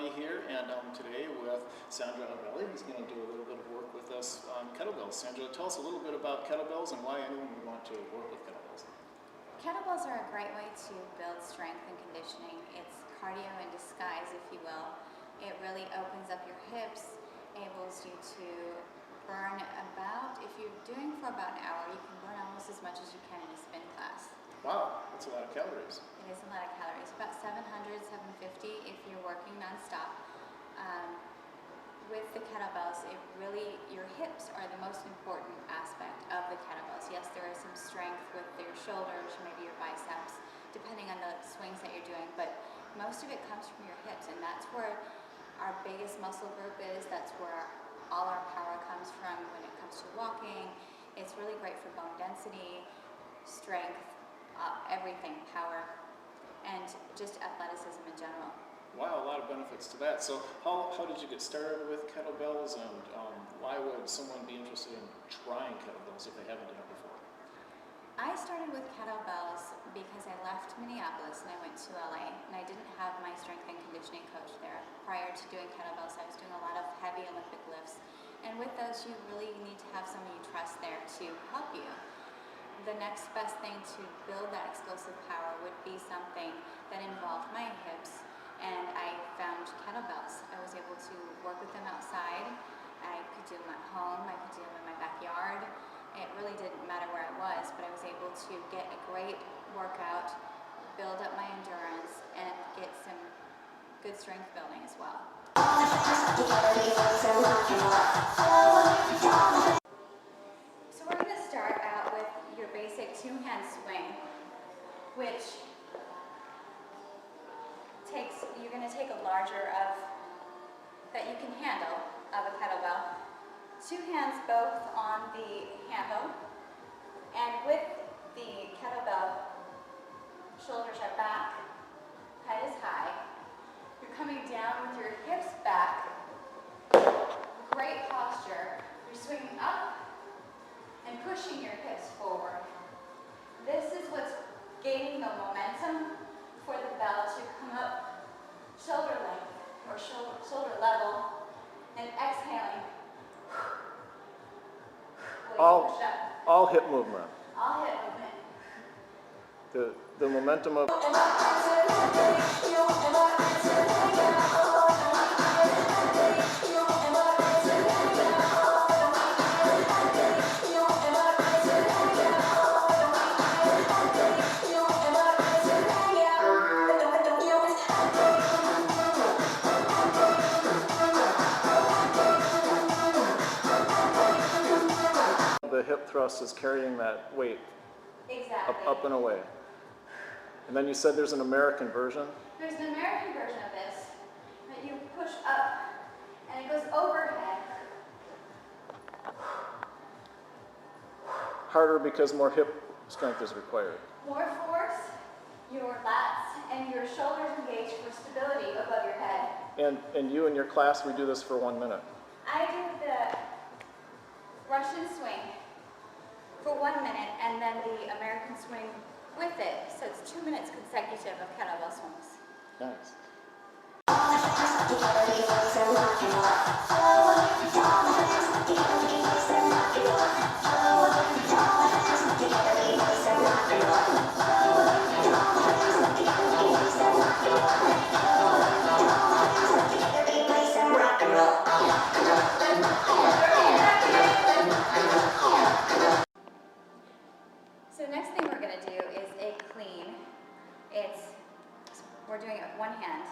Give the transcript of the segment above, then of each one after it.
Avelli here, and today with Sandra Avelli, who's going to do a little bit of work with us on kettlebells. Sandra, tell us a little bit about kettlebells and why anyone would want to work with kettlebells. Kettlebells are a great way to build strength and conditioning. It's cardio in disguise, if you will. It really opens up your hips, enables you to burn about, if you're doing for about an hour, you can burn almost as much as you can in a spin class. Wow, that's a lot of calories. It is a lot of calories, about 700, 750 if you're working nonstop. With the kettlebells, your hips are the most important aspect of the kettlebells. Yes, there is some strength with your shoulders, maybe your biceps, depending on the swings that you're doing, but most of it comes from your hips, and that's where our biggest muscle group is. That's where all our power comes from when it comes to walking. It's really great for bone density, strength, everything, power, and just athleticism in general. Wow, a lot of benefits to that. So how did you get started with kettlebells, and why would someone be interested in trying kettlebells if they haven't done it before? I started with kettlebells because I left Minneapolis and I went to LA, and I didn't have my strength and conditioning coach there. Prior to doing kettlebells, I was doing a lot of heavy Olympic lifts, and with those you really need to have someone you trust there to help you. The next best thing to build that explosive power would be something that involved my hips, and I found kettlebells. I was able to work with them outside. I could do them at home, I could do them in my backyard. It really didn't matter where I was, but I was able to get a great workout, build up my endurance, and get some good strength building as well. So we're going to start out with your basic two-hand swing, which you're going to take a larger that you can handle of a kettlebell. Two hands both on the handle, and with the kettlebell, shoulders are back, head is high. You're coming down with your hips back. Great posture. You're swinging up and pushing your hips forward. This is what's gaining the momentum for the bell to come up shoulder length or shoulder level, and exhaling. All hip movement. All hip movement. The momentum of the hip thrust is carrying that weight. Exactly. Up and away. And then you said there's an American version? There's an American version of this that you push up and it goes overhead. Harder because more hip strength is required. More force, your lats and your shoulders engage for stability above your head. And you and your class, we do this for 1 minute. I do the Russian swing for 1 minute, and then the American swing with it. So it's 2 minutes consecutive of kettlebell swings. Nice. So the next thing we're going to do is a clean. We're doing it with one hand.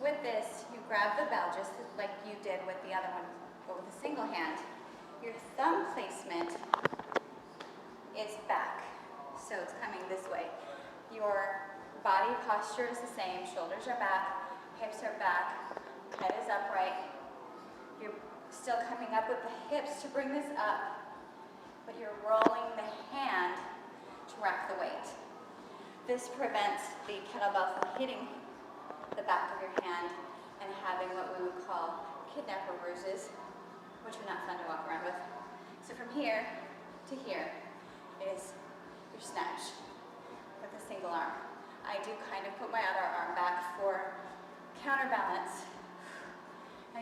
With this, you grab the bell just like you did with the other one, but with a single hand. Your thumb placement is back, so it's coming this way. Your body posture is the same. Shoulders are back, hips are back, head is upright. You're still coming up with the hips to bring this up, but you're rolling the hand to rack the weight. This prevents the kettlebell from hitting the back of your hand and having what we would call kidnapper bruises, which are not fun to walk around with. So from here to here is your snatch with a single arm. I do kind of put my other arm back for counterbalance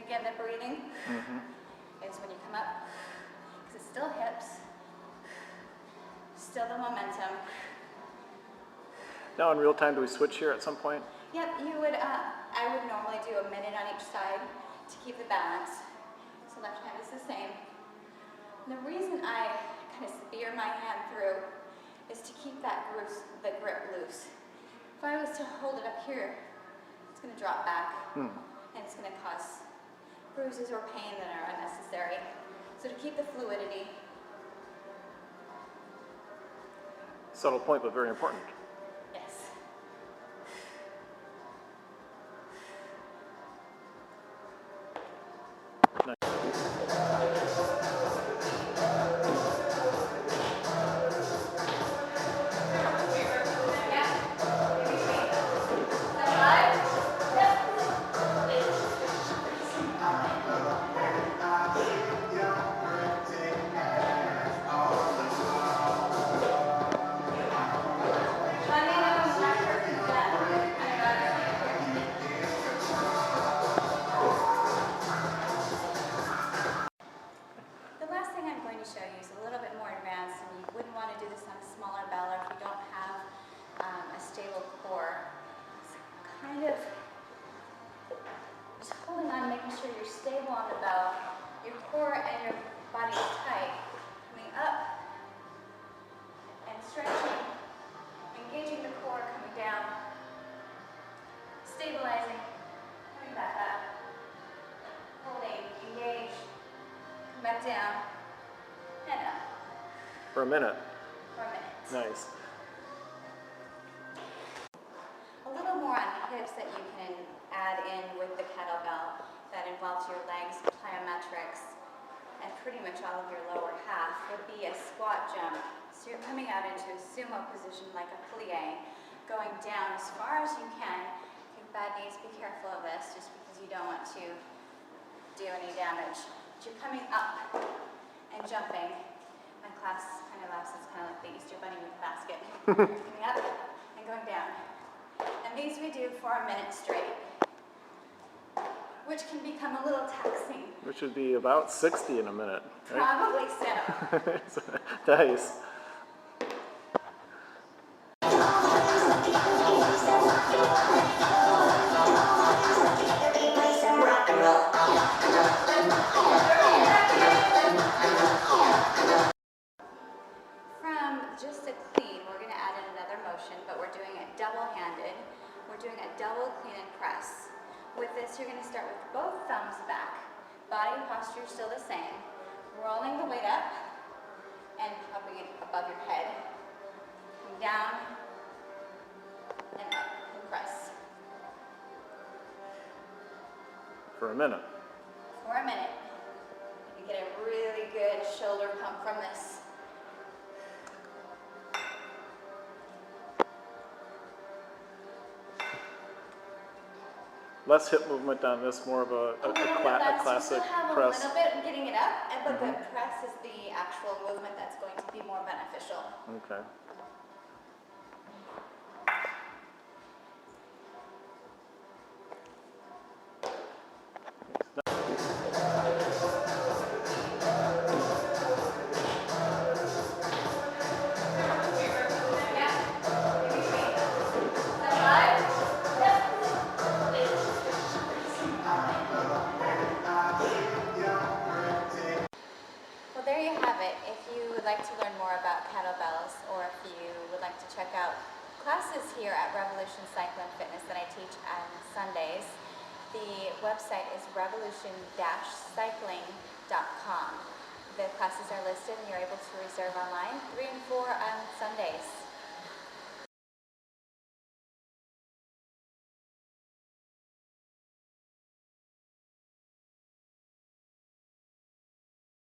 again, the breathing is when you come up, because it's still hips, still the momentum. Now in real time, do we switch here at some point? Yep, you would, I would normally do a minute on each side to keep the balance. So left hand is the same. And the reason I kind of spear my hand through is to keep that the grip loose. If I was to hold it up here, it's going to drop back and it's going to cause bruises or pain that are unnecessary. So to keep the fluidity. Subtle point, but very important. Yes. The last thing I'm going to show you is a little bit more advanced, and you wouldn't want to do this on a smaller bell or if you don't have a stable core. It's kind of just holding on, making sure you're stable on the bell, your core and your body is tight, coming up and stretching, engaging the core, coming down, stabilizing, coming back up, holding, engage, come back down, and up. For a minute. For a minute. Nice. A little more on hips that you can add in with the kettlebell that involves your legs, plyometrics, and pretty much all of your lower half would be a squat jump. So you're coming out into a sumo position like a plie, going down as far as you can. If you have bad knees, be careful of this just because you don't want to do any damage. But you're coming up and jumping. My class kind of laughs, it's kind of like the Easter Bunny with the basket. Coming up and going down. And these we do for a minute straight, which can become a little taxing. Which would be about 60 in a minute, right? Probably so. Nice. From just a clean, we're going to add in another motion, but we're doing it double-handed. We're doing a double clean and press. With this, you're going to start with both thumbs back. Body posture still the same. Rolling the weight up and popping it above your head. Coming down and up and press. For a minute. For a minute. You get a really good shoulder pump from this. Less hip movement on this, more of a classic press. A little bit of getting it up, but the press is the actual movement that's going to be more beneficial. Okay. Well, there you have it. If you would like to learn more about kettlebells, or if you would like to check out classes here at Revolution Cycle and Fitness that I teach on Sundays, the website is revolution-cycling.com. The classes are listed and you're able to reserve online 3 and 4 on Sundays.